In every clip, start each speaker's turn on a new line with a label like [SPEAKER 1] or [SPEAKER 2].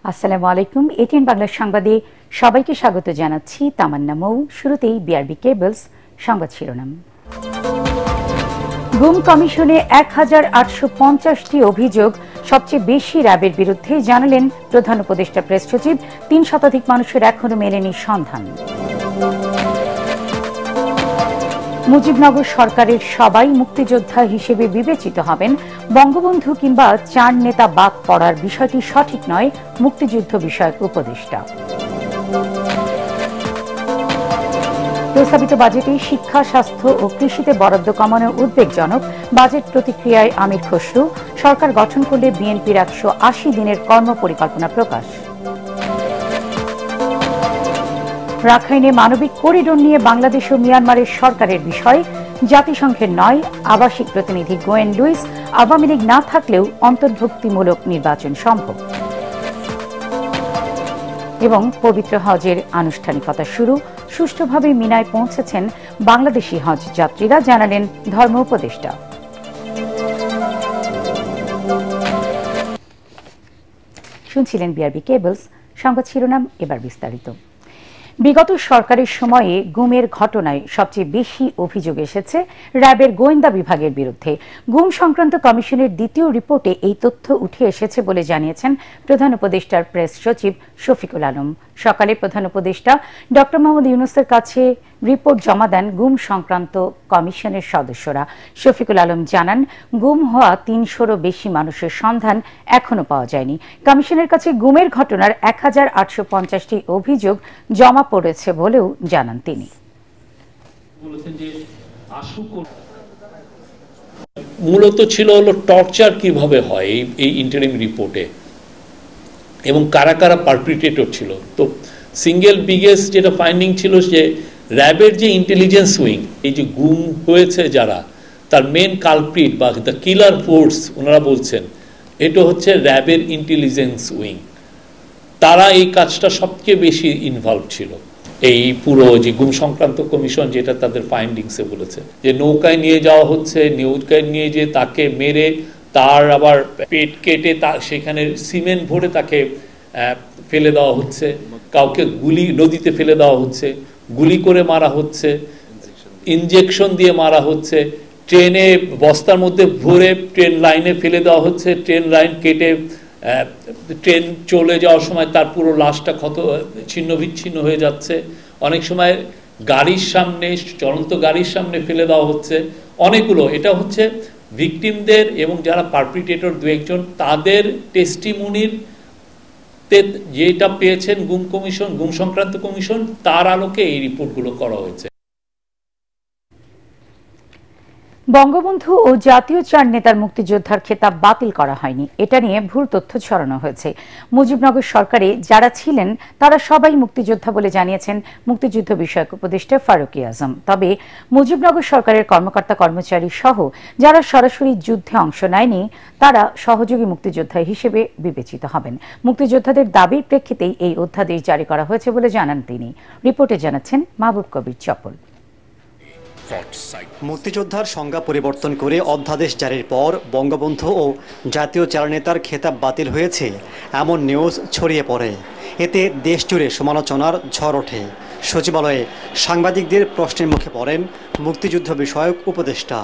[SPEAKER 1] আসসালামু আলাইকুম। এটিএন বাংলা সংবাদে সবাইকে স্বাগত জানাচ্ছি। তামান্না মৌ। শুরুতেই বিআরবি কেবলস সংবাদ শিরোনাম। গুম কমিশনে ১,৮৫০টি অভিযোগ, সবচেয়ে বেশি র্যাবের বিরুদ্ধে, জানালেন প্রধান উপদেষ্টা প্রেস সচিব। ৩ শতাধিক মানুষের এখনো মেলেনি সন্ধান। মুজিবনগর সরকারের সবাই মুক্তিযোদ্ধা হিসেবে বিবেচিত হবেন। বঙ্গবন্ধু কিংবা ৪ নেতা বাদ পড়ার বিষয়টি সঠিক নয়, মুক্তিযুদ্ধ বিষয়ক উপদেষ্টা। প্রস্তাবিত বাজেটে শিক্ষা, স্বাস্থ্য ও কৃষিতে বরাদ্দ কমানো উদ্বেগজনক। বাজেট প্রতিক্রিয়ায় আমির খসরু, সরকার গঠন করলে বিএনপির ১৮০ দিনের কর্মপরিকল্পনা প্রকাশ। রাখাইনে মানবিক করিডোর নিয়ে বাংলাদেশ ও মিয়ানমারের সরকারের বিষয়, জাতিসংঘের নয়। আবাসিক প্রতিনিধি গোয়েন লুইস, আওয়ামী লীগ না থাকলেও অন্তর্ভুক্তিমূলক নির্বাচন সম্ভব। এবং পবিত্র হজের আনুষ্ঠানিকতা শুরু। সুষ্ঠুভাবে মিনায় পৌঁছেছেন বাংলাদেশি হজ যাত্রীরা, জানালেন ধর্ম উপদেষ্টা। শুনছিলেন বিআরবি কেবলস সংবাদ শিরোনাম, এবার বিস্তারিত। বিগত সরকারের সময়ে গুমের ঘটনায় সবচেয়ে বেশি অভিযোগ এসেছে র্যাবের গোয়েন্দা বিভাগের বিরুদ্ধে। গুম সংক্রান্ত কমিশনের দ্বিতীয় রিপোর্টে এই তথ্য উঠে এসেছে বলে জানিয়েছেন প্রধান উপদেষ্টার প্রেস সচিব শফিকুল আলম। সকালে প্রধান উপদেষ্টা ড মোহাম্মদ ইউনূসের কাছে রিপোর্ট জমা দেন গুম সংক্রান্ত কমিশনের সদস্যরা। শফিকুল আলম জানান, গুম হওয়া ৩০০রও বেশি মানুষের সন্ধান এখনো পাওয়া যায়নি। কমিশনের কাছে গুমের ঘটনার ১,৮৫০টি অভিযোগ জমা পড়েছে বলেও জানান তিনি।
[SPEAKER 2] মূলত ছিল হলো টর্চার কিভাবে হয় এই ইন্টারিম রিপোর্টে, এবং কারা কারা পারপিট্রেটর ছিল। তো সিঙ্গেল বিগেস্ট যেটা ফাইন্ডিং ছিল যে র্যাবের যে ইন্টেলিজেন্স উইং, এই যে গুম হয়েছে যারা, তার মেন কালপ্রিট বা দ্য কিলার ফোর্স ওনারা বলছেন এটা হচ্ছে র্যাবের ইন্টেলিজেন্স উইং। তারা এই কাজটা সবচেয়ে বেশি ইনভলভ ছিল। এই পুরো যে গুম সংক্রান্ত কমিশন যেটা তাদের ফাইন্ডিংসে বলেছে যে নৌকায় নিয়ে যাওয়া হচ্ছে, নৌকায় নিয়ে যেয়ে তাকে মেরে তার আবার পেট কেটে সেখানে সিমেন্ট ভরে তাকে ফেলে দেওয়া হচ্ছে, কাউকে গুলি নদীতে ফেলে দেওয়া হচ্ছে, গুলি করে মারা হচ্ছে, ইনজেকশন দিয়ে মারা হচ্ছে, ট্রেনে বস্তার মধ্যে ভরে ট্রেন লাইনে ফেলে দেওয়া হচ্ছে, ট্রেন লাইন কেটে ট্রেন চলে যাওয়ার সময় তার পুরো লাশটা ছিন্ন বিচ্ছিন্ন হয়ে যাচ্ছে। অনেক সময় গাড়ির সামনে, চলন্ত গাড়ির সামনে ফেলে দেওয়া হচ্ছে। অনেকগুলো এটা হচ্ছে ভিকটিমদের এবং যারা পারপিট্রেটর দু একজন তাদের টেস্টিমনির যেটা পেয়েছেন গুম সংক্রান্ত কমিশন, তার আলোকে এই রিপোর্টগুলো করা হয়েছে।
[SPEAKER 1] বঙ্গবন্ধু ও জাতীয় ৪ নেতার মুক্তিযোদ্ধার খেতাব বাতিল করা হয়নি, এটা নিয়ে ভুল তথ্য ছড়ানো হয়েছে। মুজিবনগর সরকারে যারা ছিলেন তারা সবাই মুক্তিযোদ্ধা বলে জানিয়েছেন মুক্তিযুদ্ধ বিষয়ক উপদেষ্টা ফারুক আজম। তবে মুজিবনগর সরকারের কর্মকর্তা কর্মচারী সহ যারা সরাসরি যুদ্ধে অংশ নেয়নি তারা সহযোগী মুক্তিযোদ্ধা হিসেবে বিবেচিত হবেন। মুক্তিযোদ্ধাদের দাবির প্রেক্ষিতেই এই অধ্যাদেশ জারি করা হয়েছে বলে জানান তিনি। রিপোর্টে জানাচ্ছেন মাহবুব কবির চপল।
[SPEAKER 3] মুক্তিযোদ্ধার সংজ্ঞা পরিবর্তন করে অধ্যাদেশ জারির পর বঙ্গবন্ধু ও জাতীয় ৪ নেতার খেতাব বাতিল হয়েছে এমন নিউজ ছড়িয়ে পড়ে। এতে দেশজুড়ে সমালোচনার ঝড় ওঠে। সচিবালয়ে সাংবাদিকদের প্রশ্নের মুখে পড়েন মুক্তিযুদ্ধ বিষয়ক উপদেষ্টা।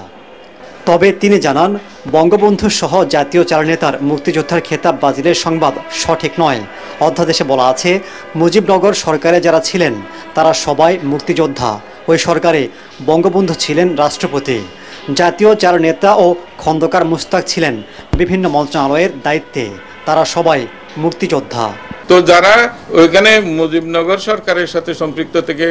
[SPEAKER 3] তবে তিনি জানান, বঙ্গবন্ধু সহ জাতীয় ৪ নেতার মুক্তিযোদ্ধার খেতাব বাতিলের সংবাদ সঠিক নয়। অধ্যাদেশে বলা আছে, মুজিবনগর সরকারে যারা ছিলেন তারা সবাই মুক্তিযোদ্ধা। ওই সরকারে বঙ্গবন্ধু ছিলেন রাষ্ট্রপতি। জাতীয় ৪ নেতা ও খন্দকার মুস্তাক ছিলেন বিভিন্ন মন্ত্রণালয়ের দায়িত্বে। তারা সবাই মুক্তিযোদ্ধা।
[SPEAKER 4] তো যারা ওইখানে মুজিবনগর সরকারের সাথে সম্পৃক্ত থেকে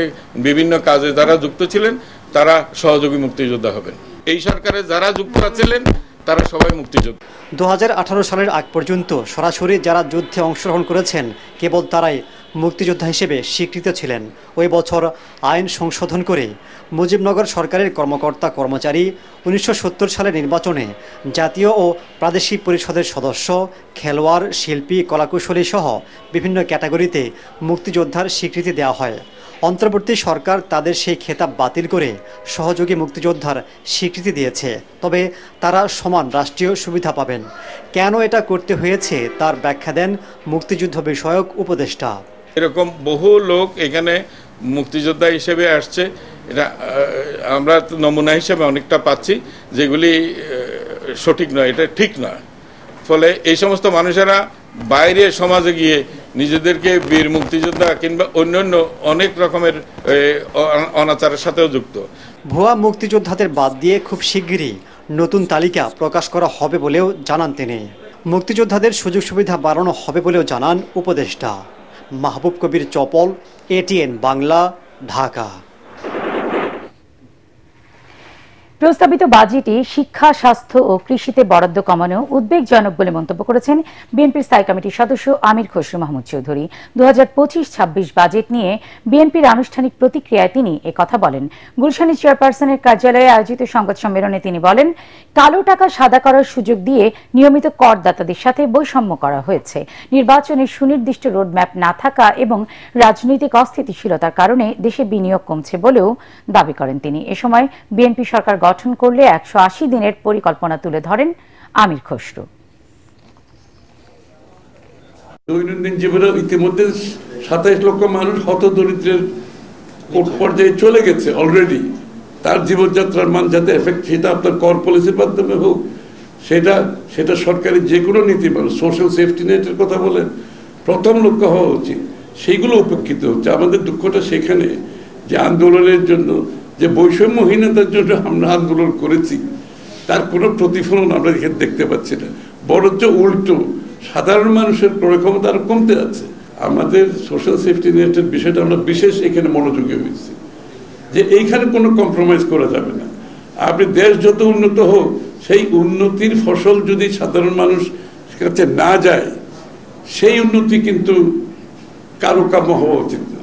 [SPEAKER 4] বিভিন্ন কাজে যারা যুক্ত ছিলেন তারা সহযোগী মুক্তিযোদ্ধা হবেন। এই সরকারে যারা যুক্ত ছিলেন তারা সবাই মুক্তিযোদ্ধা।
[SPEAKER 3] ২০১৮ সালের আগ পর্যন্ত সরাসরি যারা যুদ্ধে অংশগ্রহণ করেছেন কেবল তারাই মুক্তিযোদ্ধা হিসেবে স্বীকৃত ছিলেন। ওই বছর আইন সংশোধন করে মুজিবনগর সরকারের কর্মকর্তা কর্মচারী ১৯৭০ সালের নির্বাচনে জাতীয় ও প্রাদেশিক পরিষদের সদস্য, খেলোয়াড়, শিল্পী, কলাকুশলী সহ বিভিন্ন ক্যাটাগরিতে মুক্তিযোদ্ধার স্বীকৃতি দেওয়া হয়। অন্তর্বর্তী সরকার তাদের সেই খেতাব বাতিল করে সহযোগী মুক্তিযোদ্ধার স্বীকৃতি দিয়েছে, তবে তারা সমান রাষ্ট্রীয় সুবিধা পাবেন। কেন এটা করতে হয়েছে তার ব্যাখ্যা দেন মুক্তিযুদ্ধ বিষয়ক উপদেষ্টা।
[SPEAKER 4] এরকম বহু লোক এখানে মুক্তিযোদ্ধা হিসেবে আসছে, এটা আমরা নমুনা হিসেবে অনেকটা পাচ্ছি, যেগুলি সঠিক নয়, এটা ঠিক নয়। ফলে এই সমস্ত মানুষেরা বাইরে সমাজে গিয়ে নিজেদেরকে বীর মুক্তিযোদ্ধা কিংবা অন্যান্য অনেক রকমের অনাচারের সাথেও যুক্ত।
[SPEAKER 3] ভুয়া মুক্তিযোদ্ধাদের বাদ দিয়ে খুব শিগগিরই নতুন তালিকা প্রকাশ করা হবে বলেও জানান তিনি। মুক্তিযোদ্ধাদের সুযোগ সুবিধা বাড়ানো হবে বলেও জানান উপদেষ্টা। মাহবুব কবির চপল, ATN বাংলা, ঢাকা।
[SPEAKER 1] প্রস্তাবিত বাজেটে শিক্ষা, স্বাস্থ্য ও কৃষিতে বরাদ্দ কমানো উদ্বেগজনক বলে মন্তব্য করেছেন বিএনপির স্থায়ী কমিটির সদস্য আমির খসরু মাহমুদ চৌধুরী। 2025-26 বাজেট নিয়ে বিএনপির আনুষ্ঠানিক প্রতিক্রিয়ায় তিনি একথা বলেন। গুলশানী চেয়ারপারসনের কার্যালয়ে আয়োজিত সংবাদ সম্মেলনে তিনি বলেন, কালো টাকা সাদা করার সুযোগ দিয়ে নিয়মিত করদাতাদের সাথে বৈষম্য করা হয়েছে। নির্বাচনের সুনির্দিষ্ট রোডম্যাপ না থাকা এবং রাজনৈতিক অস্থিতিশীলতার কারণে দেশে বিনিয়োগ কমছে বলেও দাবি করেন তিনি। এ সময় বিএনপি সরকার গঠন করলে 180 দিনের পরিকল্পনা তুলে ধরেন আমির খসরু।
[SPEAKER 5] দৈনন্দিন জীবনে ইতিমধ্যে 27 লক্ষ মানুষ হতদরিদ্রের পর্যায়ে চলে গেছে অলরেডি। তার জীবনযাত্রার মান যাতে এফেক্ট, সেটা আপনার কর পলিসির মাধ্যমে হোক, সেটা সরকারি যে কোনো নীতি, সোশ্যাল সেফটি নেটের কথা বলেন, প্রথম লক্ষ্য হওয়া উচিত। সেইগুলো উপেক্ষিত হচ্ছে। আমাদের দুঃখটা সেখানে যে আন্দোলনের জন্য, যে বৈষম্যহীনতার জন্য আমরা আন্দোলন করেছি, তার কোনো প্রতিফলন আমরা এখানে দেখতে পাচ্ছি না। বরঞ্চ উল্টো, সাধারণ মানুষের ক্রয় ক্ষমতা আরো কমতে যাচ্ছে। আমাদের সোশ্যাল সেফটি নেটের বিষয়টা আমরা বিশেষ এখানে মনোযোগী হয়েছি যে এইখানে কোনো কম্প্রোমাইজ করা যাবে না। আপনি দেশ যত উন্নত হোক, সেই উন্নতির ফসল যদি সাধারণ মানুষ কাছে না যায়, সেই উন্নতি কিন্তু কারো কাম্য হওয়া উচিত না।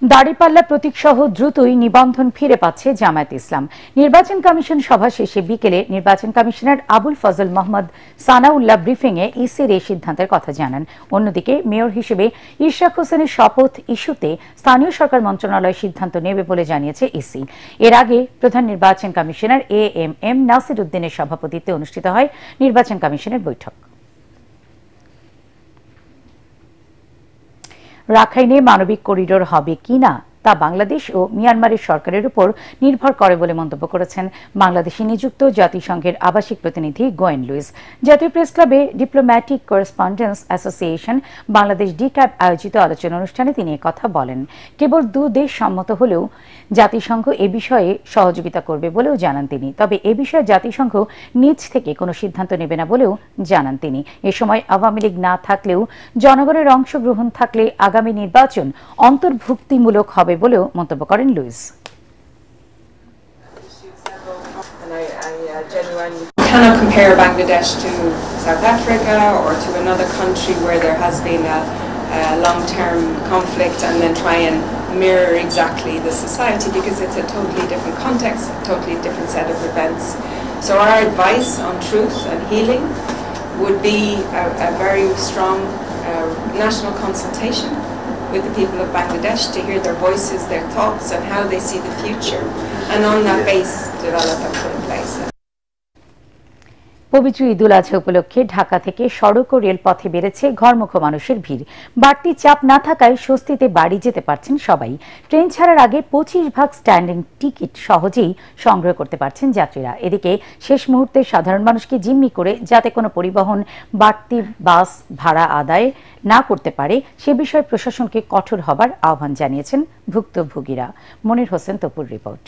[SPEAKER 1] দাড়িপাল্লা প্রতীক সহ দ্রুতই নিবন্ধন ফিরে পাচ্ছে জামায়াত ইসলাম। নির্বাচন কমিশন সভা শেষে বিকেলে নির্বাচন কমিশনার আবুল ফজল মোহাম্মদ সানাউল্লাহ ব্রিফিংয়ে ইসির এই সিদ্ধান্তের কথা জানান। অন্যদিকে মেয়র হিসেবে ইশরাক হোসেনের শপথ ইস্যুতে স্থানীয় সরকার মন্ত্রণালয় সিদ্ধান্ত নেবে বলে জানিয়েছে ইসি। এর আগে প্রধান নির্বাচন কমিশনার AMM নাসির উদ্দিনের সভাপতিত্বে অনুষ্ঠিত হয় নির্বাচন কমিশনের বৈঠক। রাখাইনে মানবিক করিডোর হবে কিনা তা বাংলাদেশ ও মিয়ানমারের সরকারের উপর নির্ভর করে বলে মন্তব্য করেছেন বাংলাদেশে নিযুক্ত জাতিসংঘের আবাসিক প্রতিনিধি গোয়েন লুইস। জাতীয় প্রেস ক্লাবে diplomatic correspondence association Bangladesh DCAB আয়োজিত আলোচনা অনুষ্ঠানে তিনি একথা বলেন। কেবল দু দেশ সম্মত হলেও জাতিসংঘ এ বিষয়ে সহযোগিতা করবে বলেও জানান তিনি। তবে এ বিষয়ে জাতিসংঘ নিজ থেকে কোনো সিদ্ধান্ত নেবে না বলেও জানান তিনি। এ সময় আওয়ামী লীগ না থাকলেও জনগণের অংশগ্রহণ থাকলে আগামী নির্বাচন অন্তর্ভুক্তিমূলক হবে বলেও মন্তব্য করেন Luis.
[SPEAKER 6] Cannot compare Bangladesh to South Africa or to another country where there has been a long-term conflict and then try and mirror exactly the society, because it's a totally different context, a totally different set of events. So our advice on truth and healing would be a very strong national consultation with the people of Bangladesh to hear their voices, their thoughts and how they see the future, and on that base develop and put in place.
[SPEAKER 1] পবিত্র ঈদুল আজহা উপলক্ষে ঢাকা থেকে সড়ক ও রেলপথে বেড়েছে ঘরমুখো মানুষের ভিড়। বাড়তি চাপ না থাকায় স্বস্তিতে বাড়ি যেতে পারছেন সবাই। ট্রেন ছাড়ার আগে 25 ভাগ স্ট্যান্ডিং টিকিট সহজেই সংগ্রহ করতে পারছেন যাত্রীরা। এদিকে শেষ মুহূর্তে সাধারণ মানুষকে জিম্মি করে যাতে কোনো পরিবহন বাড়তি বাস ভাড়া আদায় না করতে পারে সে বিষয়ে প্রশাসনকে কঠোর হবার আহ্বান জানিয়েছেন ভুক্তভোগীরা। মনির হোসেন তপুর রিপোর্ট।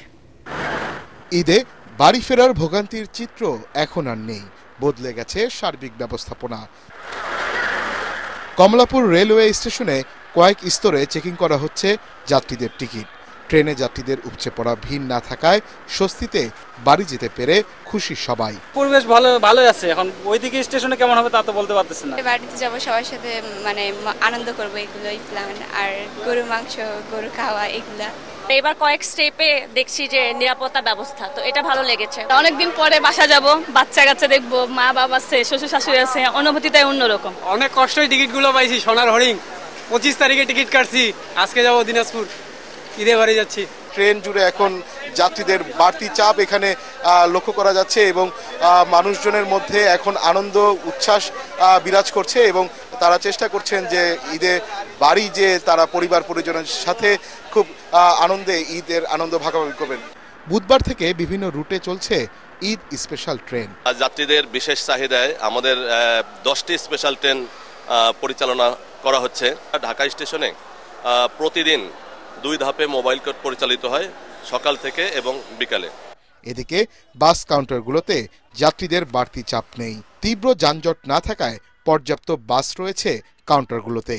[SPEAKER 7] ঈদে বাড়ি ফেরার ভোগান্তির চিত্র এখন আর নেই, বদলে গেছে সার্বিক ব্যবস্থাপনা। কমলাপুর রেলওয়ে স্টেশনে কয়েক স্তরে চেকিং করা হচ্ছে যাত্রীদের টিকিট। ট্রেনে যাত্রীদের উপচে পড়া ভিড় না থাকায় স্বস্তিতে বাড়ি যেতে পেরে খুশি সবাই।
[SPEAKER 8] পরিবেশ ভালো আছে। এখন ওইদিকে স্টেশনে কেমন হবে তা তো বলতে পারতেছি না।
[SPEAKER 9] বাড়িতে যাবো, সবার সাথে মানে আনন্দ করবো, এগুলোই প্ল্যান। আর গরু মাংস, গরু খাওয়া, এগুলা।
[SPEAKER 10] এবার কয়েক স্টেপে দেখছি যে নিরাপত্তা ব্যবস্থা, তো এটা ভালো লেগেছে। অনেকদিন পরে বাসা যাব, বাচ্চা কাচ্চা দেখবো, মা বাবা আছে, শ্বশুর শাশুড়ি আছে, অনুভূতিটাই অন্যরকম।
[SPEAKER 8] অনেক কষ্টই টিকিটগুলো পাইছি, সোনার হরিণ 25 তারিখে টিকিট কাটছি, আজকে যাবো দিনাজপুর, ঈদে বাড়ি যাচ্ছি।
[SPEAKER 7] ট্রেন জুড়ে এখন যাত্রীদের বাড়তি চাপ এখানে লক্ষ্য করা যাচ্ছে এবং মানুষজনের মধ্যে এখন আনন্দ উচ্ছ্বাস বিরাজ করছে এবং তারা চেষ্টা করছেন যে ঈদে বাড়ি যে তারা পরিবার পরিজনের সাথে খুব আনন্দে ঈদের আনন্দ ভাগাভাগি করবেন। বুধবার থেকে বিভিন্ন রুটে চলছে ঈদ স্পেশাল ট্রেন।
[SPEAKER 11] যাত্রীদের বিশেষ চাহিদায় আমাদের 10টি স্পেশাল ট্রেন পরিচালনা করা হচ্ছে। ঢাকা স্টেশনে প্রতিদিন 2 ধাপে মোবাইল কোড পরিচালিত হয়, সকাল থেকে এবং বিকালে।
[SPEAKER 7] এদিকে বাস কাউন্টারগুলোতে যাত্রীদের বাড়তি চাপ নেই। তীব্র যানজট না থাকায় পর্যাপ্ত বাস রয়েছে কাউন্টারগুলোতে।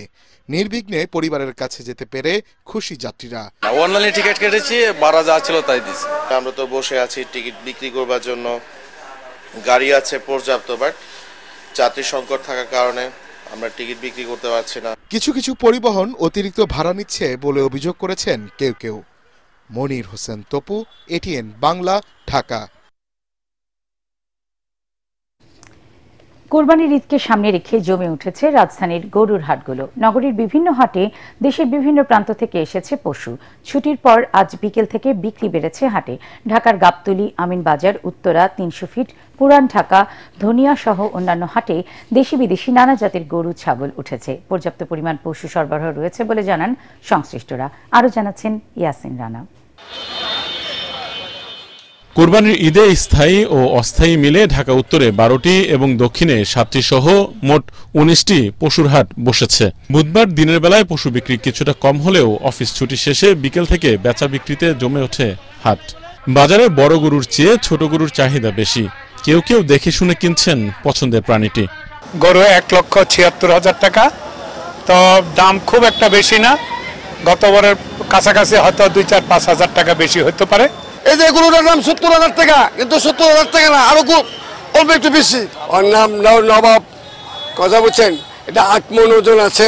[SPEAKER 7] নির্বিঘ্নে পরিবারের কাছে যেতে পেরে খুশি যাত্রীরা।
[SPEAKER 12] অনলাইনে টিকিট কেটেছি, ভাড়া যা ছিল তাই দিছি। আমরা তো বসে আছি টিকিট বিক্রি করবার জন্য, গাড়ি আছে পর্যাপ্ত, বাট যাত্রী সংকট থাকার কারণে আমরা টিকিট বিক্রি করতে পারছি না।
[SPEAKER 7] কিছু কিছু পরিবহন অতিরিক্ত ভাড়া নিচ্ছে বলে অভিযোগ করেছেন কেউ কেউ। মনির হোসেন তপু, এটিএন বাংলা, ঢাকা।
[SPEAKER 1] কোরবানির ঈদকে সামনে রেখে জমে উঠেছে রাজধানীর গরুর হাটগুলো। নগরীর বিভিন্ন হাটে দেশের বিভিন্ন প্রান্ত থেকে এসেছে পশু। ছুটির পর আজ বিকেল থেকে বিক্রি বেড়েছে হাটে। ঢাকার গাবতলী, আমিনবাজার, উত্তরা, 300 ফিট, পুরান ঢাকা, ধনিয়া সহ অন্যান্য হাটে দেশি বিদেশি নানা জাতের গরু ছাগল উঠেছে। পর্যাপ্ত পরিমাণ পশু সরবরাহ রয়েছে বলে জানান সংশ্লিষ্টরা। আরও জানাচ্ছেন ইয়াসিন রানা।
[SPEAKER 13] কোরবানির ঈদে স্থায়ী ও অস্থায়ী মিলে ঢাকা উত্তরে 12টি এবং দক্ষিণে 7টি সহ মোট 19টি পশুর হাট বসেছে। বুধবার দিনের বেলায় পশু বিক্রি কিছুটা কম হলেও অফিস ছুটি শেষে বিকেল থেকে বেচা বিক্রিতে জমে ওঠে হাট। বাজারে বড় গরুর চেয়ে ছোট গরুর চাহিদা বেশি। কেউ কেউ দেখে শুনে কিনছেন পছন্দের প্রাণীটি।
[SPEAKER 14] গরু 1,76,000 টাকা, তো দাম খুব একটা বেশি না। গতবারের কাছাকাছি হয়তো 2-4-5 হাজার টাকা বেশি হতে পারে।
[SPEAKER 15] এই যে গরুটার দাম 70,000 টাকা, কিন্তু 70,000 টাকা না, আরো অল্প একটু বেশি। ওর নাম নবাব, কথা বুঝছেন? এটা 8 মণ ওজন আছে,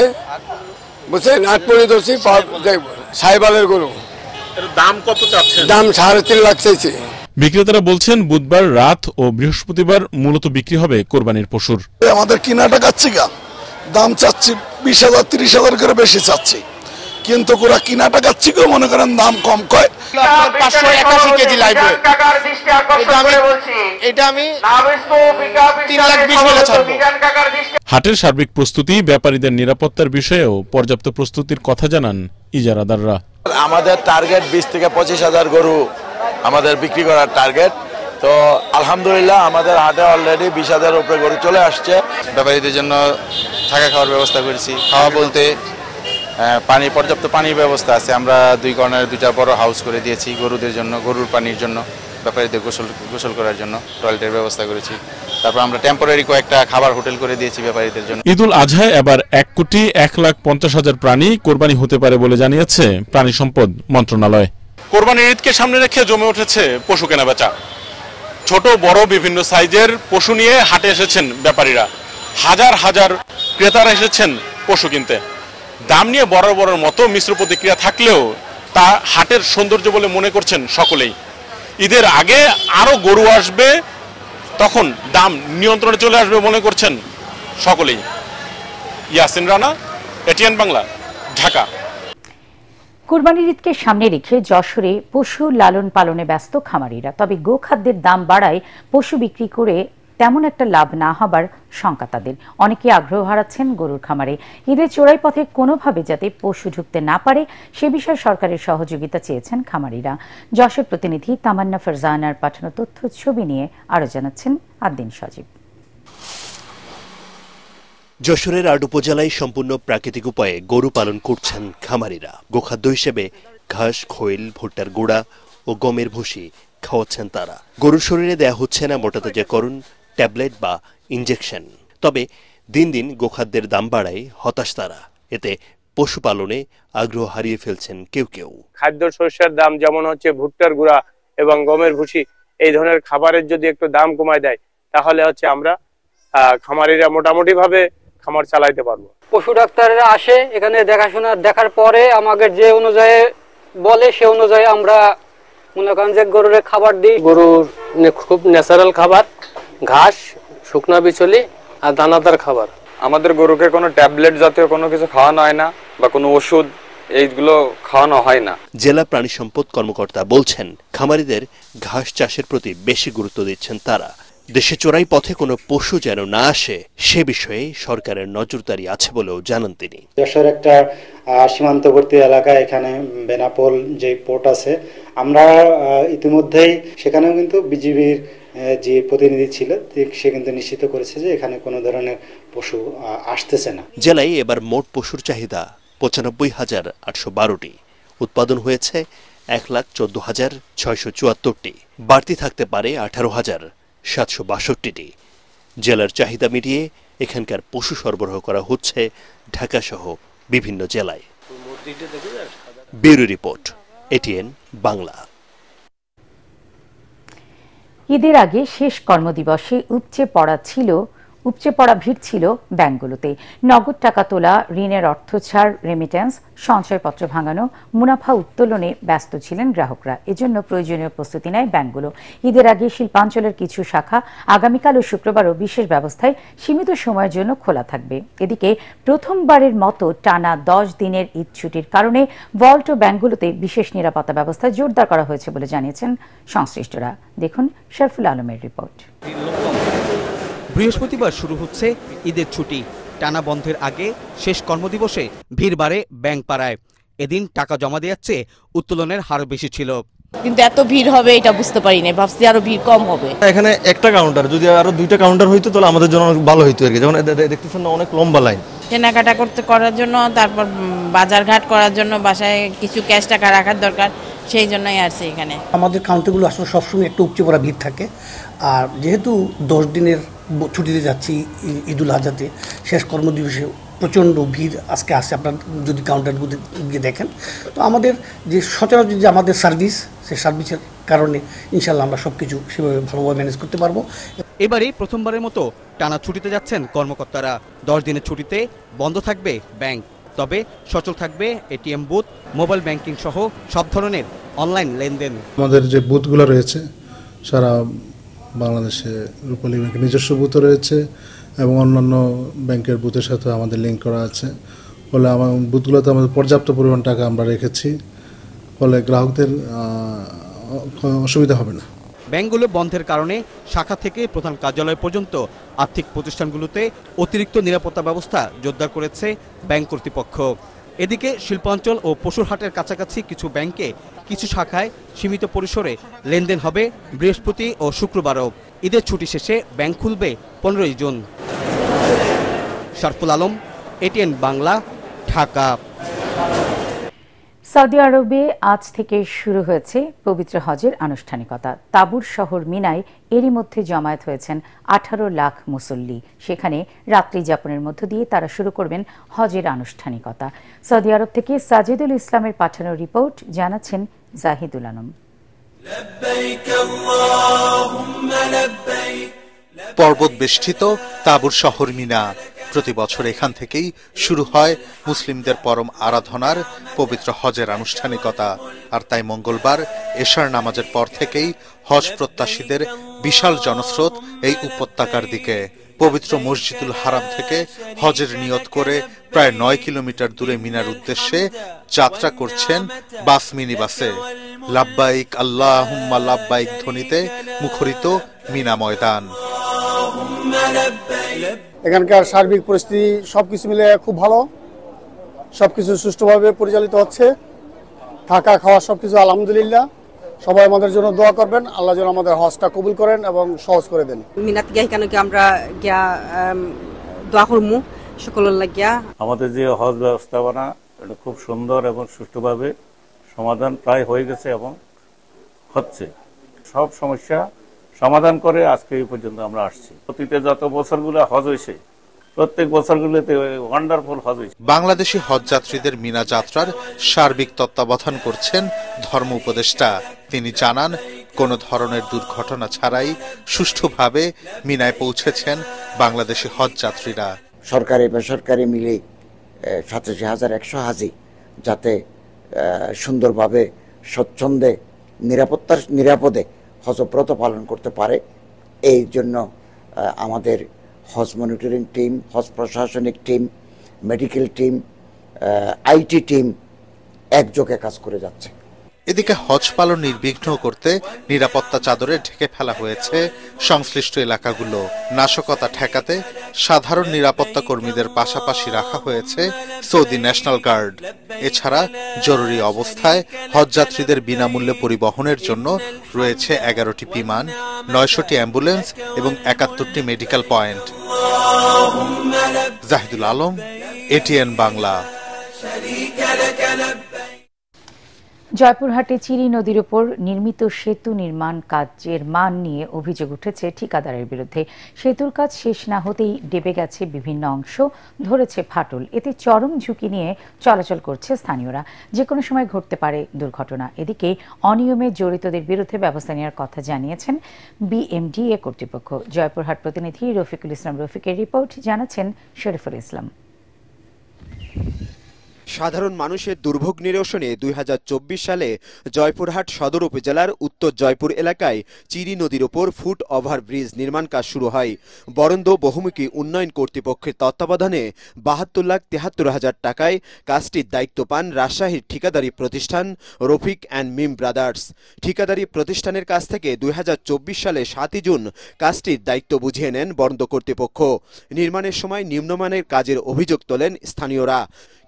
[SPEAKER 15] বুঝছেন? 8 মণ দোষী সাইবালের গরু।
[SPEAKER 13] দাম কত চাচ্ছেন?
[SPEAKER 15] দাম 3.5 লাখ চাইছে।
[SPEAKER 13] বিক্রেতারা বলছেন বুধবার রাত ও বৃহস্পতিবার মূলত বিক্রি হবে কোরবানির পশুর।
[SPEAKER 16] আমাদের কিনাটা কাচ্ছি গা, দাম চাচ্ছি 20,000 30,000 করে বেশি চাচ্ছি, কিন্তু ওরা কিনাটা কাচ্ছি গো, মনে করেন দাম কম কয়।
[SPEAKER 14] 581 কেজি লাগবে, এটা আমি 3,20,000 বলে ছাড়বো।
[SPEAKER 13] হাটের সার্বিক প্রস্তুতি, ব্যাপারীদের নিরাপত্তার বিষয়েও পর্যাপ্ত প্রস্তুতির কথা জানান ইজারাদাররা।
[SPEAKER 12] আমাদের টার্গেট 20 থেকে 25,000 গরু আমাদের বিক্রি করার টার্গেট। তো আলহামদুলিল্লাহ আমাদের হাটে অলরেডি 20,000 উপরে গরু চলে আসছে।
[SPEAKER 17] ব্যাপারীদের জন্য থাকা খাওয়ার ব্যবস্থা করেছি। খাওয়া বলতে পানি, পর্যাপ্ত পানির ব্যবস্থা আছে। আমরা 2 কর্নারে 2টা বড় হাউস করে দিয়েছি গরুদের জন্য, গরুর পানির জন্য, ব্যাপারীদের গোসল করার জন্য টয়লেটের ব্যবস্থা করেছি। তারপর আমরা টেম্পোরারি কয়েকটা খাবার হোটেল করে দিয়েছি ব্যাপারীদের জন্য।
[SPEAKER 13] ঈদুল আজহায় এবার 1,50,000 প্রাণী কোরবানি হতে পারে বলে জানিয়েছে প্রাণী সম্পদ মন্ত্রণালয়। কোরবানির ঈদকে সামনে রেখে জমে উঠেছে পশু কেনাবেচা। ছোট বড় বিভিন্ন সাইজের পশু নিয়ে হাটে এসেছেন ব্যাপারীরা। হাজার হাজার ক্রেতারা এসেছেন পশু কিনতে। দাম নিয়ে বড় বড় মতো মিশ্র প্রতিক্রিয়া থাকলেও তা হাটের সৌন্দর্য বলে মনে করছেন সকলেই। ঈদের আগে আরো গরু আসবে, তখন দাম নিয়ন্ত্রণে চলে আসবে মনে করছেন সকলেই। ইয়াসিন রানা, এটিএন বাংলা, ঢাকা।
[SPEAKER 1] কুরবানির ঈদকে সামনে রেখে যশোরে পশু লালন পালনে ব্যস্ত খামারিরা। তবে গোখাদ্যের দাম বাড়ায় পশু বিক্রি করে তেমন একটা লাভ না হবার শঙ্কা তাদের। অনেকে আগ্রহ হারাচ্ছেন গরুর খামারে। ঈদের চোরাই পথে কোনোভাবে যাতে পশু ঢুকতে না পারে সে বিষয়ে সরকারের সহযোগিতা চেয়েছেন খামারিরা। যশোর প্রতিনিধি তামান্না ফারজানার পাঠানো তথ্য ছবি নিয়ে আরো জানাচ্ছেন আদ্দিন সজীব।
[SPEAKER 18] যশোরের 8 উপজেলায় সম্পূর্ণ প্রাকৃতিক উপায়ে গরু পালন করছেন খামারিরা। গোখাদ্য হিসেবে ঘাস, খৈল, ভুট্টার গুঁড়া ও গমের ভুসি খাওয়াচ্ছেন তারা। গরুর শরীরে দেয়া হচ্ছে না মোটাতাজাকরণ, ট্যাবলেট বা ইনজেকশন। তবে দিন দিন গোখাদ্যের দাম বাড়ায় হতাশ তারা। এতে পশুপালনে আগ্রহ হারিয়ে ফেলছেন কেউ কেউ।
[SPEAKER 19] খাদ্য শস্যের দাম যেমন হচ্ছে ভুট্টার গুঁড়া এবং গমের ভুসি, এই ধরনের খাবারের যদি একটু দাম কমায় দেয় তাহলে হচ্ছে আমরা খামারিরা মোটামুটি ভাবে খামার চালাইতে পারবো।
[SPEAKER 20] পশু ডাক্তাররা আসে এখানে দেখাশোনা, দেখার পরে আমাদের যে অনুযায়ী বলে সে অনুযায়ী আমরা মনে করেন যে গরুর খাবার দিই।
[SPEAKER 21] গরুর খুব ন্যাচারাল খাবার, ঘাস, শুকনা বিচলি আর দানাদার খাবার।
[SPEAKER 22] আমাদের গরুকে কোনো ট্যাবলেট জাতীয় কোনো কিছু খাওয়ানো হয় না,
[SPEAKER 2] বা কোনো ওষুধ এইগুলো খাওয়ানো হয় না।
[SPEAKER 18] জেলা প্রাণী সম্পদ কর্মকর্তা বলছেন, খামারিদের ঘাস চাষের প্রতি বেশি গুরুত্ব দিচ্ছেন তারা। দেশে চোরাই পথে কোনো পশু যেন না আসে সে বিষয়ে সরকারের নজরদারি আছে বলেও জানান তিনি।
[SPEAKER 22] দেশের একটা সীমান্তবর্তী এলাকা, এখানে বেনাপোল যে পোর্ট আছে, আমরা ইতিমধ্যেই সেখানেও কিন্তু বিজিবির যে প্রতিনিধি ছিল সে কিন্তু নিশ্চিত করেছে যে এখানে কোনো ধরনের পশু আসতেছে না।
[SPEAKER 18] জেলায় এবার মোট পশুর চাহিদা 95,812টি, উৎপাদন হয়েছে 1,14,674টি, বাড়তি থাকতে পারে 18,762টি। জেলার চাহিদা মিটিয়ে এখানকার পশু সরবরাহ করা হচ্ছে ঢাকা সহ বিভিন্ন জেলায়। Bureau report, ATN Bangla.
[SPEAKER 1] ঈদের আগে শেষ কর্মদিবসে উপচে পড়া ভিড় ছিল ব্যাংকগুলোতে। নগদ টাকা তোলা, ঋণের অর্থ ছাড়, রেমিটেন্স, সঞ্চয়পত্র ভাঙানো, মুনাফা উত্তোলনে ব্যস্ত ছিলেন গ্রাহকরা। এজন্য প্রয়োজনীয় প্রস্তুতি নেয় ব্যাংকগুলো। ঈদের আগে শিল্পাঞ্চলের কিছু শাখা আগামীকাল ও শুক্রবারও বিশেষ ব্যবস্থায় সীমিত সময়ের জন্য খোলা থাকবে। এদিকে প্রথমবারের মতো টানা 10 দিনের ঈদ ছুটির কারণে ভল্ট ও ব্যাংকগুলোতে বিশেষ নিরাপত্তা ব্যবস্থা জোরদার করা হয়েছে বলে জানিয়েছেন সংশ্লিষ্টরা। দেখুন শরফুল আলমের রিপোর্ট।
[SPEAKER 23] বৃহস্পতিবার শুরু হচ্ছে ঈদের ছুটি। টানা বন্ধের আগে শেষ কর্মদিবসে ভিড় বাড়ে ব্যাংক পাড়ায়। এদিন টাকা জমা দেওয়ার চেয়ে উত্তোলনের হার বেশি ছিল,
[SPEAKER 24] কিন্তু এত ভিড় হবে এটা বুঝতে পারিনি, ভাবছি আরো ভিড় কম হবে।
[SPEAKER 25] এখানে একটা কাউন্টার, যদি আরো 2টা কাউন্টার হইতো তাহলে আমাদের জন্য অনেক ভালো হইতো আর কি। যেমন দেখতেছেন না, অনেক লম্বা লাইন।
[SPEAKER 24] কেনাকাটা করার জন্য, তারপর বাজারঘাট করার জন্য বাসায় কিছু ক্যাশ টাকা রাখার দরকার, সেই জন্যই আসছে এখানে।
[SPEAKER 26] আমাদের কাউন্টারগুলো আসলে সবসময় একটু উপচে পড়া ভিড় থাকে। আর যেহেতু 10 দিনের ছুটিতে যাচ্ছি ঈদুল আজহাতে, শেষ কর্মদিবসে প্রচণ্ড ভিড় আজকে আসছে। আপনার যদি কাউন্টারগুলো গিয়ে দেখেন, তো আমাদের যে সচরাচর যে আমাদের সার্ভিস, সেই সার্ভিসের কারণে ইনশাল্লাহ আমরা সব কিছু সেভাবে ভালোভাবে ম্যানেজ করতে পারবো।
[SPEAKER 23] এবারেই প্রথমবারের মতো টানা ছুটিতে যাচ্ছেন কর্মকর্তারা। 10 দিনের ছুটিতে বন্ধ থাকবে ব্যাংক, তবে সচল থাকবে এটিএম বুথ, মোবাইল ব্যাংকিং সহ সব ধরনের অনলাইন লেনদেন।
[SPEAKER 27] আমাদের যে বুথগুলো রয়েছে সারা বাংলাদেশে রূপালী ব্যাংকের নিজস্ব বুথও রয়েছে এবং অন্যান্য ব্যাংকের বুথের সাথে আমাদের লিঙ্ক করা আছে। ফলে আমার বুথগুলোতে আমাদের পর্যাপ্ত পরিমাণ টাকা আমরা রেখেছি, ফলে গ্রাহকদের অসুবিধা হবে না।
[SPEAKER 23] ব্যাংকগুলো বন্ধের কারণে শাখা থেকে প্রধান কার্যালয় পর্যন্ত আর্থিক প্রতিষ্ঠানগুলোতে অতিরিক্ত নিরাপত্তা ব্যবস্থা জোরদার করেছে ব্যাংক কর্তৃপক্ষ। এদিকে শিল্পাঞ্চল ও পশুরহাটের কাছাকাছি কিছু ব্যাংকে কিছু শাখায় সীমিত পরিসরে লেনদেন হবে বৃহস্পতি ও শুক্রবারও। ঈদের ছুটি শেষে ব্যাংক খুলবে 15 June. Sharful Alam, ATN Bangla, Dhaka.
[SPEAKER 1] Saudi আরবে আজ থেকে শুরু হয়েছে পবিত্র হজের আনুষ্ঠানিকতা। তাবুর শহর মিনায় এরই মধ্যে জমায়েত হয়েছেন 18 লাখ মুসল্লি। সেখানে রাত্রি যাপনের মধ্য দিয়ে তারা শুরু করবেন হজের আনুষ্ঠানিকতা। সৌদি আরব থেকে সাজিদুল ইসলামের পাঠানো রিপোর্ট, জানাচ্ছেন জাহিদুল আলম।
[SPEAKER 28] পর্বত বেষ্টিত তাবুর শহর মিনা। প্রতি বছর এখান থেকেই শুরু হয় মুসলিমদের পরম আরাধনার পবিত্র হজের আনুষ্ঠানিকতা। আর তাই মঙ্গলবার এশার নামাজের পর থেকেই হজ প্রত্যাশীদের বিশাল জনস্রোত এই উপত্যকার দিকে। পবিত্র মসজিদুল হারাম থেকে হজের নিয়ত করে প্রায় 9 কিলোমিটার দূরে মিনার উদ্দেশ্যে যাত্রা করছেন বাস মিনি বাসে। লাব্বাইক আল্লাহুম্মা লাব্বাইক ধ্বনিতে মুখরিত মিনা ময়দান।
[SPEAKER 29] এখানকার সার্বিক পরিস্থিতি সবকিছু মিলে খুব ভালো, সবকিছু সুষ্ঠুভাবে পরিচালিত হচ্ছে। থাকা খাওয়া সবকিছু আলহামদুলিল্লাহ। সবাই আমাদের জন্য দোয়া করবেন, আল্লাহ যেন আমাদের হজটা কবুল করেন এবং সহজ করে দেন।
[SPEAKER 30] মিনাত গিয়া কেন কি আমরা গিয়া দোয়া করমু সকলের লাগিয়া।
[SPEAKER 31] আমাদের যে হজ ব্যবস্থাপনা এটা খুব সুন্দর এবং সুষ্ঠুভাবে সমাধান প্রায় হয়ে গেছে এবং হচ্ছে। সব সমস্যা সমাধান করে আজকে এই পর্যন্ত আমরা আসছি। অতীতে যত বছরগুলো হজ হয়েছে প্রত্যেক বছরগুলোতে ওয়ান্ডারফুল হজ হয়েছে।
[SPEAKER 28] বাংলাদেশি হজ যাত্রীদের মিনা যাত্রার সার্বিক তত্ত্বাবধান করছেন ধর্ম উপদেষ্টা। তিনি জানান, কোনো ধরনের দুর্ঘটনা ছাড়াই সুষ্ঠুভাবে মিনায় পৌঁছেছেন বাংলাদেশি হজ যাত্রীরা।
[SPEAKER 32] সরকারি বেসরকারি মিলে 87,100 হাজি যাতে সুন্দরভাবে স্বচ্ছন্দে নিরাপদে হজব্রত পালন করতে পারে, এই জন্য আমাদের হজ মনিটরিং টিম, হজ প্রশাসনিক team, medical team IT team একযোগে কাজ করে যাচ্ছে।
[SPEAKER 28] এদিকে হজ পালন নির্বিঘ্ন করতে নিরাপত্তা চাদরে ঢেকে ফেলা হয়েছে সংশ্লিষ্ট এলাকাগুলো। নাশকতা ঠেকাতে সাধারণ নিরাপত্তা কর্মীদের পাশাপাশি রাখা হয়েছে সৌদি ন্যাশনাল গার্ড। এছাড়া জরুরি অবস্থায় হজযাত্রীদের বিনামূল্যে পরিবহনের জন্য রয়েছে 11টি বিমান, 900টি অ্যাম্বুলেন্স এবং 71টি medical point. Zahidul Alam, ATN Bangla.
[SPEAKER 1] জয়পুরহাটে চিরি নদীর উপর নির্মিত সেতু নির্মাণ কাজের মান নিয়ে অভিযোগ উঠেছে ঠিকাদারের বিরুদ্ধে। সেতুর কাজ শেষ না হতেই ডেবে গেছে বিভিন্ন অংশ, ধরেছে ফাটল। এতে চরম ঝুঁকি নিয়ে চলাচল করছে স্থানীয়রা। যে কোনো সময় ঘটতে পারে দুর্ঘটনা। এদিকে অনিয়মে জড়িতদের বিরুদ্ধে ব্যবস্থা নেওয়ার কথা জানিয়েছেন বিএমডিএ কর্তৃপক্ষ। জয়পুরহাট প্রতিনিধি রফিকুল ইসলাম রফিকের রিপোর্ট, জানাচ্ছেন শরীফুল ইসলাম।
[SPEAKER 3] সাধারণ মানুষের দুর্ভোগ নিরসনে 2024 সালে জয়পুরহাট সদর উপজেলার উত্তর জয়পুর এলাকায় চিরি নদীর উপর ফুট ওভার ব্রিজ নির্মাণ কাজ শুরু হয়। বরন্দ বহুমুখী উন্নয়ন কর্তৃপক্ষের তত্ত্বাবধানে 72,73,000 টাকায় কাজটির দায়িত্ব পান রাজশাহীর ঠিকাদারি প্রতিষ্ঠান রফিক অ্যান্ড মিম ব্রাদার্স। ঠিকাদারি প্রতিষ্ঠানের কাছ থেকে 2024 সালে 7 জুন কাজটির দায়িত্ব বুঝিয়ে নেন বরন্দ কর্তৃপক্ষ। নির্মাণের সময় নিম্নমানের কাজের অভিযোগ তোলেন স্থানীয়রা,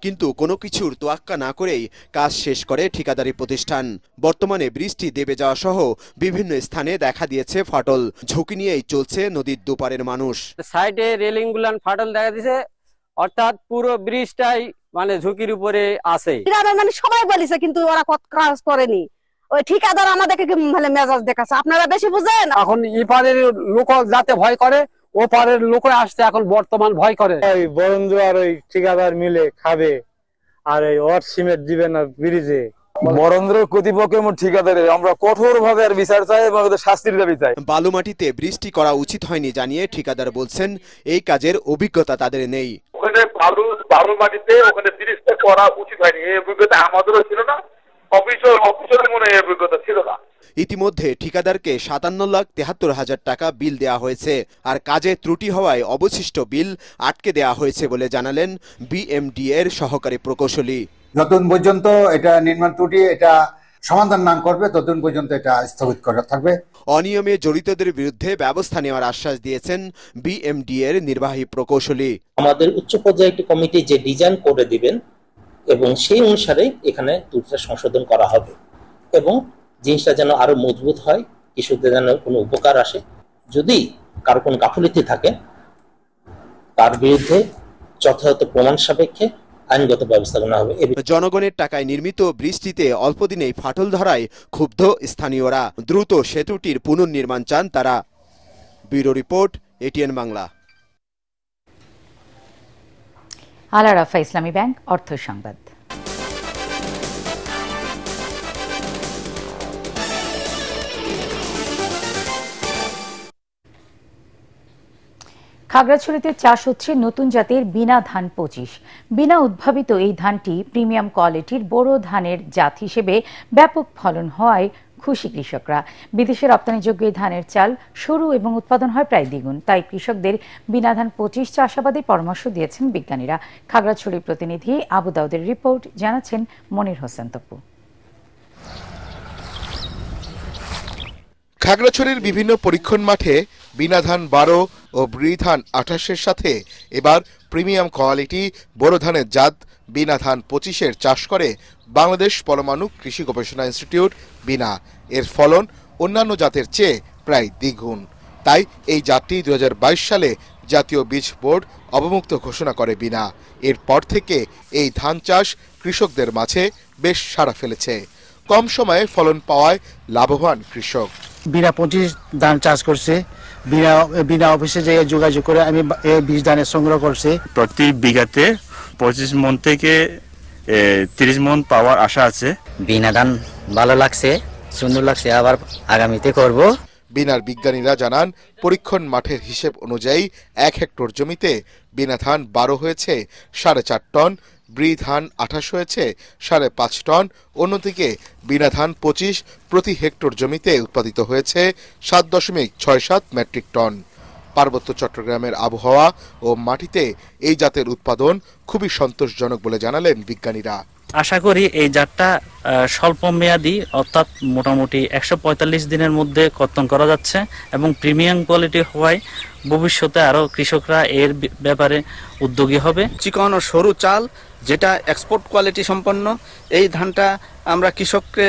[SPEAKER 3] কিন্তু কোনো কিছুর তোয়াক্কা না করেই কাজ শেষ করে ঠিকাদারি প্রতিষ্ঠান। বর্তমানে বৃষ্টি দেবে যাওয়া সহ বিভিন্ন স্থানে দেখা দিয়েছে ফাটল। ঝুঁকি নিয়েই চলছে নদীর দুপারের মানুষ।
[SPEAKER 20] সাইডে রেলিং গুলান ফাটল দেখা দিয়েছে, অর্থাৎ পুরো ব্রিজটাই মানে ঝুঁকির উপরে আছে।
[SPEAKER 4] মানে সবাই বলেছে কিন্তু ওরা কাজ করেনি। ওই ঠিকাদার আমাদেরকে মেজাজ দেখাচ্ছে, আপনারা বেশি বুঝেন।
[SPEAKER 21] এখন ইপারের লোক যাতে ভয় করে, ও পারের লোক আসতে এখন বর্তমান ভয় করে।
[SPEAKER 19] ওই বরন্দ আর ওই ঠিকাদার মিলে খাবে আর এই ওয়াট সিমেন্ট দিবে না ব্রিজে।
[SPEAKER 5] বরেন্দ্র কর্তৃপক্ষ এবং ঠিকাদারের আমরা কঠোর ভাবে বিচার চাই এবং শাস্তির দাবি চাই।
[SPEAKER 3] বালুমাটিতে বৃষ্টি করা উচিত হয়নি জানিয়ে ঠিকাদার বলছেন এই কাজের অভিজ্ঞতা তাদের নেই।
[SPEAKER 6] ওখানে বালু মাটিতে ওখানে ব্রিজটা করা উচিত হয়নি, এই অভিজ্ঞতা আমাদেরও ছিল না, অফিসের মনে এই অভিজ্ঞতা ছিল না।
[SPEAKER 3] ইতিমধ্যে ঠিকাদারকে 57,73,000 টাকা বিল দেওয়া হয়েছে, আর কাজে ত্রুটি হওয়ায় অবশিষ্ট বিল আটকে দেওয়া হয়েছে বলে জানালেন বিএমডিএ এর সহকারী প্রকৌশলী।
[SPEAKER 7] যতদিন পর্যন্ত এটা নির্মাণ ত্রুটি এটা সমাধান না করবে ততদিন পর্যন্ত এটা স্থগিত করা থাকবে।
[SPEAKER 3] অনিয়মে জড়িতদের বিরুদ্ধে ব্যবস্থা নেওয়ার আশ্বাস দিয়েছেন বিএমডিএ এর নির্বাহী প্রকৌশলী।
[SPEAKER 8] আমাদের উচ্চ পর্যায়ে একটি কমিটি যে ডিজাইন করে দিবেন এবং সেই অনুসারে এখানে ত্রুটিটা সংশোধন করা হবে এবং জিনিসটা যেন আরো মজবুত হয়, কৃষকদের যেন কোনো উপকার আসে। যদি কারো কোনো গাফিলতি থাকে তার বিরুদ্ধে যথাযথ প্রমাণ সাপেক্ষে আইনগত ব্যবস্থা নেওয়া হবে।
[SPEAKER 3] জনগণের টাকায় নির্মিত বৃষ্টিতে অল্প দিনেই ফাটল ধরায় ক্ষুব্ধ স্থানীয়রা। দ্রুত সেতুটির পুনর্নির্মাণ চান তারা। Bureau report, ATN Bangla.
[SPEAKER 1] Al Arafah Islami Bank অর্থ সংবাদ। খাগড়াছড়িতে চাষ হচ্ছে নতুন জাতের বিনা ধান 25। বিনা উদ্ভাবিত এই ধানটি প্রিমিয়াম কোয়ালিটির বোরো ধানের জাত হিসেবে ব্যাপক ফলন হওয়ায় খুশি কৃষকরা। বিদেশে রপ্তানিযোগ্য এই ধানের চাল সরু এবং উৎপাদন হয় প্রায় দ্বিগুণ। তাই কৃষকদের বিনা ধান 25 চাষাবাদের পরামর্শ দিয়েছেন বিজ্ঞানীরা। খাগড়াছড়ির প্রতিনিধি আবু দাউদের রিপোর্ট, জানাচ্ছেন মনির হোসেন তপু।
[SPEAKER 9] খাগড়াছড়ির বিভিন্ন পরীক্ষণ মাঠে বিনা ধান 12 ও ব্রি ধান 28-এর সাথে এবার প্রিমিয়াম কোয়ালিটি বোরো ধানের জাত বিনা ধান 25-এর চাষ করে বাংলাদেশ পরমাণু কৃষি গবেষণা ইনস্টিটিউট বিনা। এর ফলন অন্যান্য জাতের চেয়ে প্রায় দ্বিগুণ। তাই এই জাতটি 2022 সালে জাতীয় বীজ বোর্ড অবমুক্ত ঘোষণা করে বিনা। এরপর থেকে এই ধান চাষ কৃষকদের মাঝে বেশ সাড়া ফেলেছে। কম সময়ে ফলন পাওয়ায় লাভবান কৃষক।
[SPEAKER 10] বিনা 25 ধান চাষ করছে, বিনা অফিসে যে যোগাযোগ করে আমি বীজ ধানের সংগ্রহ করছি।
[SPEAKER 11] প্রতি বিঘাতে 25 মন থেকে 30 মন পাওয়ার আশা আছে।
[SPEAKER 14] বিনা ধান ভালো লাগছে, সুন্দর লাগছে, আবার আগামীতে করব।
[SPEAKER 9] বিনার বিজ্ঞানীরা জানান পরীক্ষণ মাঠের হিসেব অনুযায়ী 1 হেক্টর জমিতে বিনা ধান 12 হয়েছে 4.5 টন, ব্রি ধান 28 হয়েছে 5.5 টন। অন্যদিকে বিনা ধান 25 প্রতি হেক্টর জমিতে উৎপাদিত হয়েছে 7.67 মেট্রিক টন। পার্বত্য চট্টগ্রামের আবহাওয়া ও মাটিতে এই জাতের উৎপাদন খুবই সন্তোষজনক বলে জানালেন বিজ্ঞানীরা।
[SPEAKER 2] আশা করি এই জাতটা স্বল্প মেয়াদী অর্থাৎ মোটামুটি 145 দিনের মধ্যে কর্তন করা যাচ্ছে এবং প্রিমিয়াম কোয়ালিটি হওয়ায় ভবিষ্যতে আরো কৃষকরা এর ব্যাপারে উদ্যোগী হবে।
[SPEAKER 12] চিকন ও সরু চাল যেটা এক্সপোর্ট কোয়ালিটি সম্পন্ন, এই ধানটা আমরা কৃষককে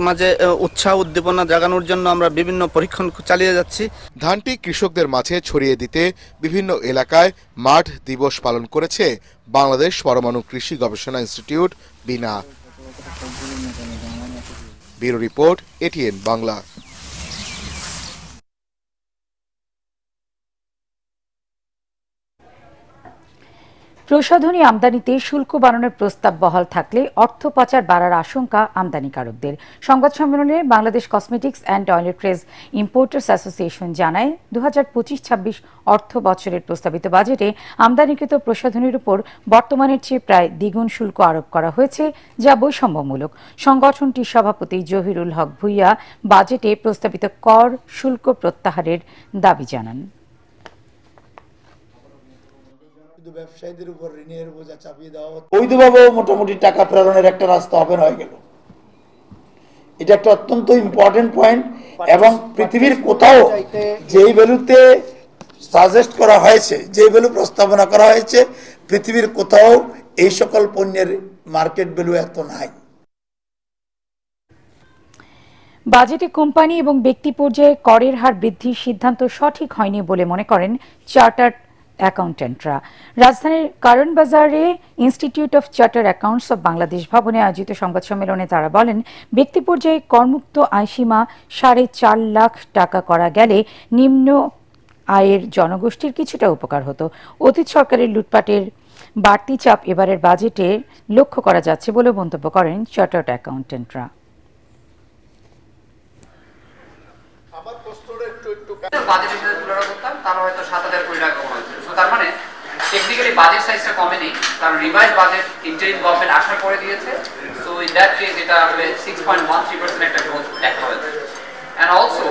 [SPEAKER 12] মাঝে উৎসাহ উদ্দীপনা জাগানোর জন্য আমরা বিভিন্ন পরীক্ষণ চালিয়ে যাচ্ছি।
[SPEAKER 9] ধানটি কৃষকদের মাঝে ছড়িয়ে দিতে বিভিন্ন এলাকায় মাঠ দিবস পালন করেছে বাংলাদেশ পরমাণু কৃষি গবেষণা institute BINA. Bureau report, ATN Bangla.
[SPEAKER 1] প্রসাধনী আমদানিতে শুল্ক বাড়ানোর প্রস্তাব বহাল থাকলে অর্থ পাচার বাড়ার আশঙ্কা আমদানিকারকদের। সংবাদ সম্মেলনে Bangladesh cosmetics and toiletries importers association জানায় 2025-26 অর্থ বছরের প্রস্তাবিত বাজেটে আমদানিকৃত প্রসাধনীর উপর বর্তমানের চেয়ে প্রায় দ্বিগুণ শুল্ক আরোপ করা হয়েছে, যা বৈষম্যমূলক। সংগঠনটির সভাপতি জহিরুল হক ভুইয়া বাজেটে প্রস্তাবিত কর শুল্ক প্রত্যাহারের দাবি জানান।
[SPEAKER 13] ব্যবসায়ীদের উপর ঋণের বোঝা চাপিয়ে দেওয়া হচ্ছে, বৈধভাবেও মোটামুটি টাকা প্রেরণের একটা রাস্তা ওপেন হয়ে গেল। এটা একটা অত্যন্ত ইম্পর্টেন্ট পয়েন্ট এবং পৃথিবীর কোথাও যেই ভ্যালুতে সাজেস্ট করা হয়েছে, যে ভ্যালু প্রস্তাবনা করা হয়েছে, পৃথিবীর কোথাও এই সকল পণ্যের মার্কেট ভ্যালু এত নাই।
[SPEAKER 1] বাজেটে কোম্পানি এবং ব্যক্তি পর্যায়ে করের হার বৃদ্ধির সিদ্ধান্ত সঠিক হয়নি বলে মনে করেন চার্টার্ড অ্যাকাউন্টেন্টরা। রাজধানীর কারণ বাজারে institute of charter accounts of Bangladesh ভবনে আয়োজিত সংবাদ সম্মেলনে তারা বলেন, ব্যক্তি পর্যায়ে করমুক্ত আয়সীমা 4.5 লাখ টাকা করা গেলে নিম্ন আয়ের জনগোষ্ঠীর কিছুটা উপকার হতো। অতীত সরকারের লুটপাটের বাড়তি চাপ এবারের বাজেটে লক্ষ্য করা যাচ্ছে বলে মন্তব্য করেন চার্টার্ড অ্যাকাউন্টেন্টরা।
[SPEAKER 15] বাজেটের সাথে তুলনা করতাম তাহলে হয়তো 7,000 কোটি টাকা কমা হয়েছে। তার মানে টেকনিক্যালি বাজেট সাইজটা কমেনি, কারণ রিভাইজ বাজেট ইন্টারিম গভর্নমেন্ট আসার পরে দিয়েছে। সো ইন দ্যাট কেস এটা হবে 6.13% একটা গ্রোথ দেখা হয়েছে। এন্ড অলসো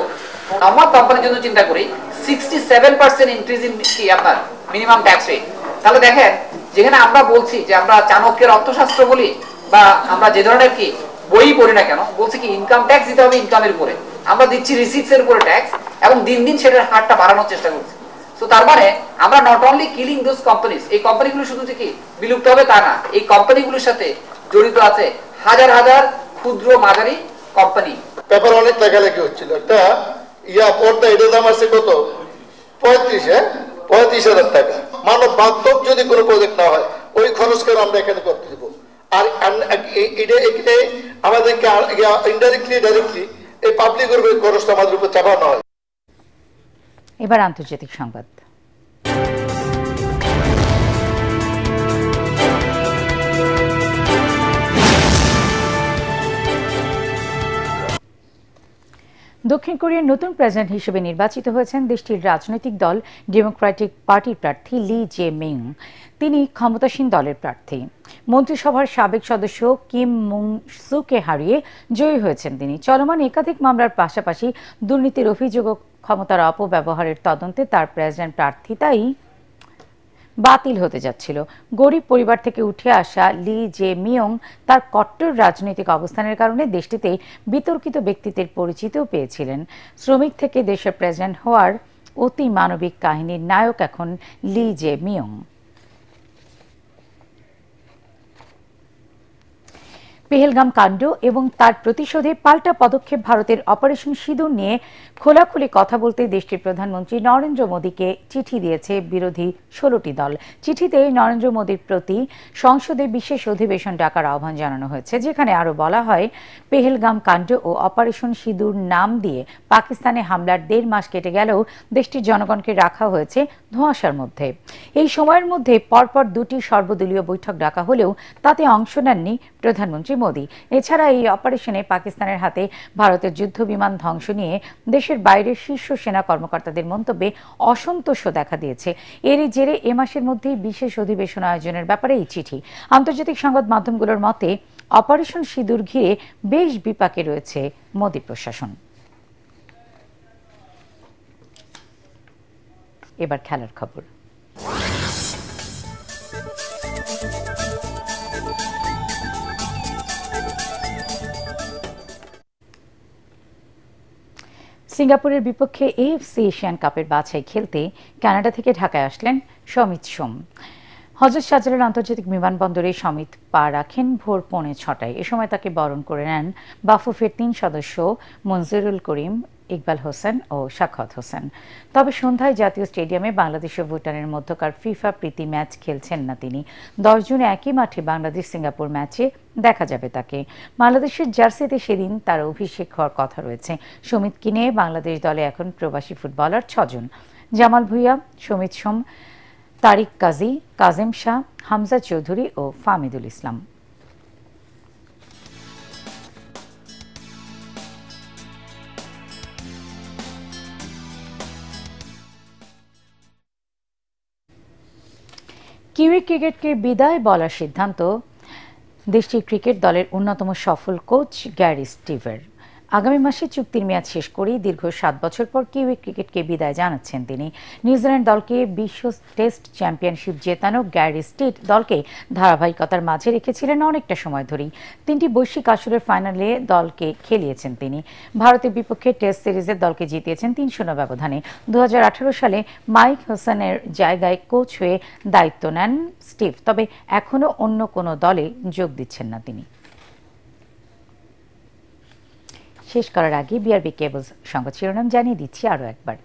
[SPEAKER 15] নরমাল কোম্পানির জন্য চিন্তা করি 67% ইনক্রিজ ইন কি আপনার মিনিমাম ট্যাক্স রেট। তাহলে দেখেন, যেখানে আমরা বলছি যে আমরা চাণক্যের অর্থশাস্ত্র বলি বা আমরা যে ধরনের কি বই পড়ি না কেন, বলছি কি ইনকাম ট্যাক্স দিতে হবে ইনকামের উপরে, আমরা দিচ্ছি রিসিটস এর উপরে ট্যাক্স এবং দিন দিন সেটার হারটা বাড়ানোর চেষ্টা করছি। সো তার মানে আমরা not only killing those companies, এই কোম্পানিগুলো শুধু যে কি বিলুপ্ত হবে তা না, এই কোম্পানিগুলোর সাথে জড়িত আছে হাজার হাজার ক্ষুদ্র মাঝারি কোম্পানি।
[SPEAKER 13] পেপার অনেক লেখালেখি হচ্ছিল, একটা পড়তে এটার দাম আছে কত 35,000 টাকা। মানব বান্ধব যদি কোনো প্রজেক্ট না হয় ওই খরচ করে আমরা এখানে করতে দেবো। আর এটা আমাদেরকে ইনডাইরেক্টলি ডাইরেক্টলি এই পাবলিকের খরচটা আমাদের উপর চাপানো হয়।
[SPEAKER 1] এবার আন্তর্জাতিক সংবাদ। দক্ষিণ কোরিয়ার নতুন প্রেসিডেন্ট হিসেবে নির্বাচিত হয়েছেন দেশটির রাজনৈতিক দল ডেমোক্রেটিক পার্টির প্রার্থী লি জে মিং। তিনি ক্ষমতাসীন দলের প্রার্থী। মন্ত্রিসভার সাবেক সদস্য কিম মুং সুকে হারিয়ে জয়ী হয়েছেন তিনি। চলমান একাধিক মামলার পাশাপাশি দুর্নীতির অভিযোগ ও ক্ষমতার অপব্যবহারের তদন্তে তার প্রেসিডেন্ট প্রার্থিতাই বাতিল হতে যাচ্ছিল। গরিব পরিবার থেকে উঠে আসা লি জে মিয়ং তার কট্টর রাজনৈতিক অবস্থানের কারণে দেশটিতে বিতর্কিত ব্যক্তিত্বের পরিচিতিও পেয়েছিলেন। শ্রমিক থেকে দেশের প্রেসিডেন্ট হওয়ার অতি মানবিক কাহিনীর নায়ক এখন লি জে মিয়ং। পেহেলগাম কাণ্ড এবং তার প্রতিশোধে পাল্টা পদক্ষেপ ভারতের অপারেশন সিঁদুর নিয়ে খোলাখুলি কথা বলতে দেশটির প্রধানমন্ত্রী নরেন্দ্র মোদীকে চিঠি দিয়েছে বিরোধী 16টি দল। চিঠিতে নরেন্দ্র মোদীর প্রতি সংসদে বিশেষ অধিবেশন ডাকার আহ্বান জানানো হয়েছে, যেখানে আরও বলা হয়, পেহেলগাম কাণ্ড ও অপারেশন সিঁদুর নাম দিয়ে পাকিস্তানে হামলার 1.5 মাস কেটে গেলেও দেশটির জনগণকে রাখা হয়েছে ধোঁয়াশার মধ্যে। এই সময়ের মধ্যে পরপর 2টি সর্বদলীয় বৈঠক ডাকা হলেও তাতে অংশ নেননি প্রধানমন্ত্রী মোদী। এছাড়া এই অপারেশনে পাকিস্তানের হাতে ভারতের যুদ্ধ বিমান ধ্বংস নিয়ে দেশের বাইরের শীর্ষ সেনা কর্মকর্তাদের মন্তব্যে অসন্তোষও দেখা দিয়েছে। এরই জেরে এ মাসের মধ্যেই বিশেষ অধিবেশন আয়োজনের ব্যাপারে এই চিঠি। আন্তর্জাতিক সংবাদ মাধ্যমগুলোর মতে অপারেশন সিঁদুর ঘিরে বেশ বিপাকে রয়েছে মোদী প্রশাসন। এবার খেলার খবর। সিঙ্গাপুরের বিপক্ষে এএফসি এশিয়ান কাপের বাছাই খেলতে কানাডা থেকে ঢাকায় আসলেন সমিত সোম। হযরত শাহজালাল আন্তর্জাতিক বিমানবন্দরে সমিত পা রাখেন ভোর 6:45। এ সময় তাকে বরণ করে নেন বাফুফের 3 সদস্য মনজুরুল করিম, ইকবাল হোসেন ও সাখাওয়াত হোসেন। তবে সন্ধ্যায় জাতীয় স্টেডিয়ামে বাংলাদেশ ও ভুটানের মধ্যকার ফিফা প্রীতি ম্যাচ খেলছেন না তিনি। 10 জুন একই মাঠে বাংলাদেশ সিঙ্গাপুর ম্যাচে দেখা যাবে তাকে। বাংলাদেশের জার্সিতে সেদিন তার অভিষেক হওয়ার কথা রয়েছে। সমিতকে নিয়ে বাংলাদেশ দলে এখন প্রবাসী ফুটবলার 6 জন: জামাল ভুঁইয়া, সমিত সোম, তারিক কাজী, কাজেম শাহ, হামজা চৌধুরী ও ফাহমিদুল ইসলাম। কিউই ক্রিকেটকে বিদায় বলার সিদ্ধান্ত দেশটির ক্রিকেট দলের অন্যতম সফল কোচ গ্যারি স্টিভের। আগামী মাসে চুক্তির মেয়াদ শেষ করেই দীর্ঘ 7 বছর পর কিউই ক্রিকেটকে বিদায় জানাচ্ছেন তিনি। নিউজিল্যান্ড দলকে বিশ্ব টেস্ট চ্যাম্পিয়নশিপ জেতানো গ্যারি স্টিভ দলকে ধারাবাহিকতার মাঝে রেখেছিলেন অনেকটা সময় ধরেই। 3টি বৈশ্বিক আসরের ফাইনালে দলকে খেলিয়েছেন তিনি। ভারতের বিপক্ষে টেস্ট সিরিজের দলকে জিতিয়েছেন 3-0 ব্যবধানে। 2018 সালে মাইক হোসেনের জায়গায় কোচ হয়ে দায়িত্ব নেন স্টিভ, তবে এখনও অন্য কোনো দলে যোগ দিচ্ছেন না তিনি। শেষ করার আগে বিআরবি কেবলস সংবাদ শিরোনাম জানিয়ে দিচ্ছি আরও একবার।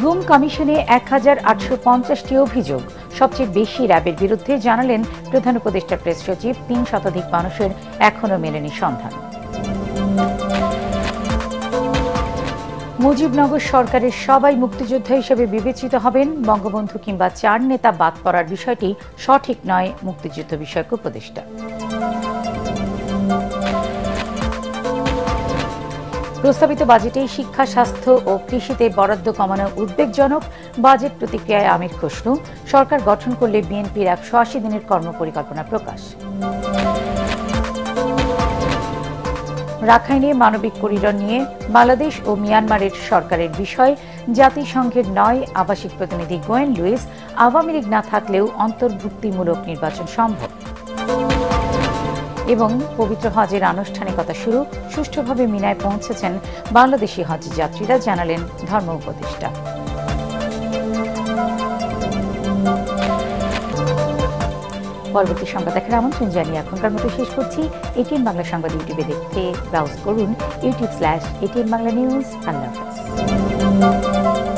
[SPEAKER 1] গুম কমিশনে 1850টি অভিযোগ, সবচেয়ে বেশি র্যাবের বিরুদ্ধে, জানালেন প্রধান উপদেষ্টা প্রেস সচিব। 3 শতাধিক মানুষের এখনও মেলেনি সন্ধান। মুজিবনগর সরকারের সবাই মুক্তিযোদ্ধা হিসেবে বিবেচিত হবেন। বঙ্গবন্ধু কিংবা 4 নেতা বাদ পড়ার বিষয়টি সঠিক নয়, মুক্তিযুদ্ধ বিষয়ক উপদেষ্টা। প্রস্তাবিত বাজেটে শিক্ষা, স্বাস্থ্য ও কৃষিতে বরাদ্দ কমানো উদ্বেগজনক। বাজেট প্রতিক্রিয়ায় আমির খসরু। সরকার গঠন করলে বিএনপির 180 দিনের কর্মপরিকল্পনা প্রকাশ। রাখাইনে মানবিক করিডর নিয়ে বাংলাদেশ ও মিয়ানমারের সরকারের বিষয়। জাতিসংঘের 9 আবাসিক প্রতিনিধি গোয়েন লুইস। আওয়ামী লীগ না থাকলেও অন্তর্ভুক্তিমূলক নির্বাচন সম্ভব। এবং পবিত্র হজের আনুষ্ঠানিকতা শুরু। সুষ্ঠুভাবে মিনায় পৌঁছেছেন বাংলাদেশি হজ যাত্রীরা, জানালেন ধর্ম উপদেষ্টা। পরবর্তী সংবাদ দেখার আমন্ত্রণ জানিয়ে এখনকার মতো শেষ করছি। এটিএন বাংলা সংবাদ ইউটিউবে দেখতে ব্রাউজ করুন youtube/ATN Bangla News। আল্লাহ হাফেজ।